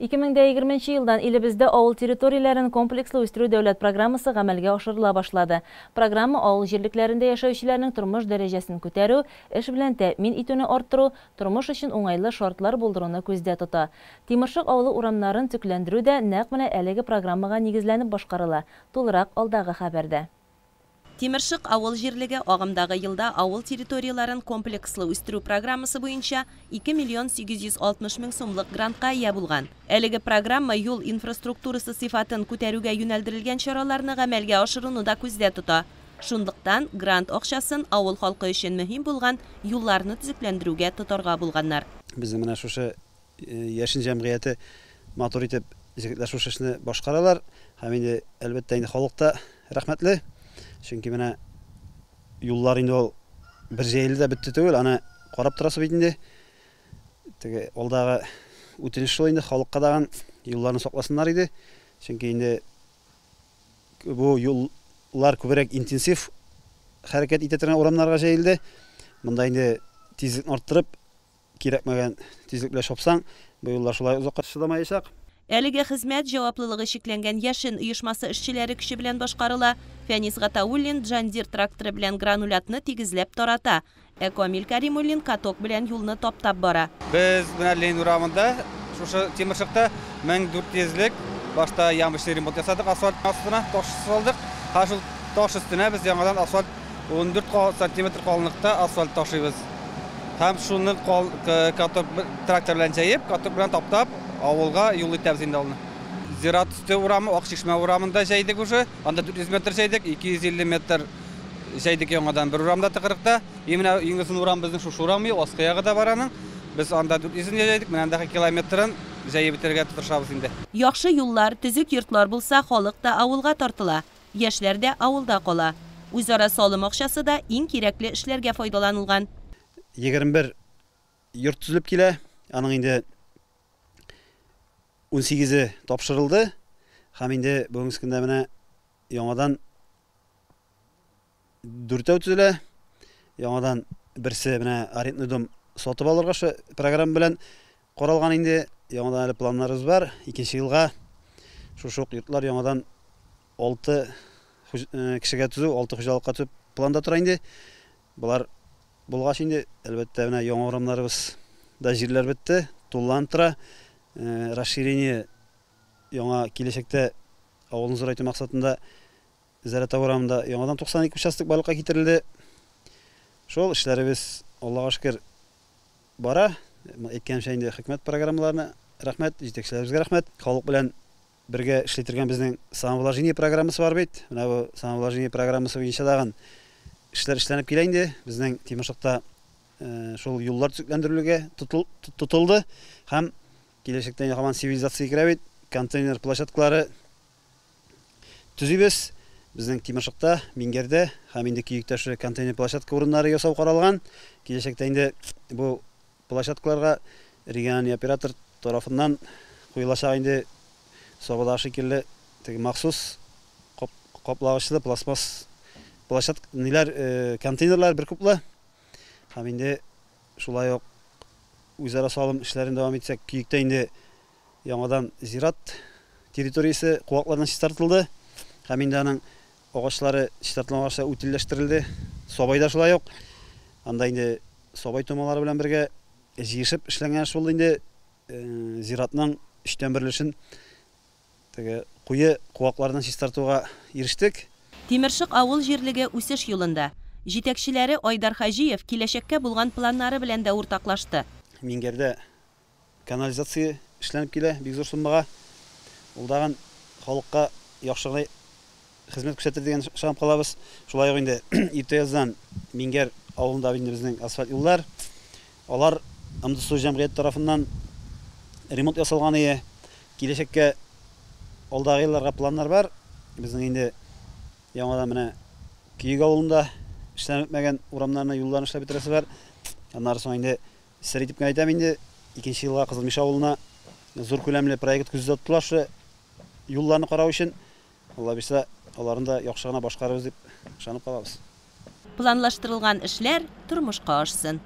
2020 yıldan ilibizde avul territoriyelerin kompleksli üstürü devlet programması gamelge aşırıla başladı. Programma avul jirliklerinde yaşayışçilerin turmuş derecesini kötärүү, iş bilen temin itini arttırуу, turmuş için oңайлы şartlar buldurunu көздә tuta. Тимиршык авылы урамнарын tüklendiriүү de нәкъ менә әлеге программага нигезләнеп башкарыла. Тулырак алдагы хәбәрдә. Тимиршык авыл җирлеге агымдагы елда авыл территорияларын комплекслы үстерүү программасы буенча 2 миллион 860 мең сумлык грантка ия булган. Әлеге программа юл инфраструктурасы сыйфатын күтәрүгә юнәлдерелгән чараларны гамәлгә ашыруны да күздә тота. Шундыктан грант акчасын авыл халкы өчен мөһим булган юлларны төзекләндерүгә тотарга булганнар. Безнең менә шушы яшен җәмгыяте матур итеп җегетләр шушы эшне башкаралар. Һәм инде әлбәттә инде халыкта рәхмәтле. Чөнки менә юллар инде ул бер җәйлдә бетте түгел, аны карап торасы бит инде. Теге алдагы үтенеч шул инде халыкка дагы юлларны сакласыннар иде. Чөнки инде бу юллар күбрәк интенсив хәрәкәт итә торган урамнарга җәелде. Монда инде тизлекне арттырып, кирәкмәгән тизлек белән шапсаң, бу юллар шулай узакка чыдамаячак. Әлеге хезмәт җаваплылыгы шикләнгән яшен оешмасы эшчеләре көче белән башкарыла. Фәнис Гатауллин Джандир тракторы белән гранулятны тигезләп тарата. Камил Каримуллин каток белән юлны таптап бара. Без менә Ленин урамында, шушы Тимиршыкта 1400лек башта ямышлы ремонт ясадык, асфальт астына таш салдык. Шул таш өстенә без яңадан асфальт 14 см калынлыкта асфальт ташыйбыз. Һәм шуны каток трактор белән җәеп, каток белән таптап авылга юл итәбез инде алны. Зират үсте урамы, Акчишмә урамында җәйдек уже, анда 400 метр җәйдек, 250 метр җәйдек яңадан бер урамда тыкырыкта. Менә иңгесен урам безнең шушы урамы, Аскыягы да бараның. Без анда 400 җәйдек, менә андагы километрын җәеп бетергә тырышабыз инде. Яхшы юллар, төзек йортлар булса, халык та авылга тартыла. Яшьләр дә авылда кала. Үзара салым акчасы да иң кирәкле эшләргә файдаланылган. 21 йорт төзелеп килә, аның инде 18 тапшырылды. Һәм инде бүгенге көндә менә яңадан 4 төзелә. Яңадан берсе менә арендный дом сатып алырга шу программа белән каралган инде. Яңадан әле планнарыбыз бар. 2нче елга шушы йортлар яңадан 6 кешегә төзү, 6 хуҗалыкка төзү планда тора инде. Булар булгач инде әлбәттә менә яңа урамнарыбыз да җирләр бетте, тулланып тора. Расширение яңа киләчәктә авылны зурайту максатында Зәрәтә урамында яңадан 92 участок барлыкка китерелде. Шул эшләребез Аллага шөкер бара. Әйткәнчә инде хөкүмәт программаларына рәхмәт, җитәкчеләребезгә рәхмәт. Халык белән бергә эшләтергән безнең самовложение программасы бар бит. Менә бу самовложение программасы буенча дагы эшләр эшләнеп килә инде. Безнең Тимиршыкта шул юллар төзекләндерелүгә тотылды. Һәм киләчәктә һаман цивилизация керә бит, контейнер площадкалары төзибез. Безнең Тимиршыкта, Мингәрдә һәм инде Киектә шу контейнер площадка урыннары ясау каралган. Киләчәктә инде бу площадкаларга региональный оператор тарафыннан куелачак инде Сабада шикелле теге махсус каплагычлы пластмасс площадка контейнерлар бер күпле. Һәм инде шулай ук үзара салым эшләрен дәвам итсәк, Киектә инде яңадан зират территориясе куаклардан чистартылды. Һәм инде аның агачлары чистартылганча үтелләштерелде. Сабайда шулай ук. Анда инде сабай томалары белән бергә җыешып эшләнгән шул инде зиратның 3тән 1 теге куе куаклардан чистартуга ирештек. Тимиршык авыл җирлеге үсеш юлында җитәкчеләре Айдар Хаҗиев киләчәккә булган планнары белән дә уртаклашты. Мингәрдә канализация эшләнеп килә, бик зур суммага. Ул дагы халыкка яхшы хезмәт күрсәтер дигән шам калабыз. Шулай ук инде иртә яздан Мингәр авылында безнең асфальт юллар, алар МДСУ җәмгыять тарафыннан ремонт ясалган иде. Киләчәккә алдагы елларга планнар бар. Безнең инде яңадан менә Киек авылында эшләнеп бетмәгән урамнарны, юлларны эшләп бетерәсе бар. Аннары соң инде сер итеп әйтәм инде 2нче елга Кызылмеш авылына зур күләмле проект күздә тотылар шу юлларны карау өчен. Алла бирсә, аларны да яхшы гына башкарабыз дип ышанып калабыз. Планлаштырылган эшләр тормышка ашсын.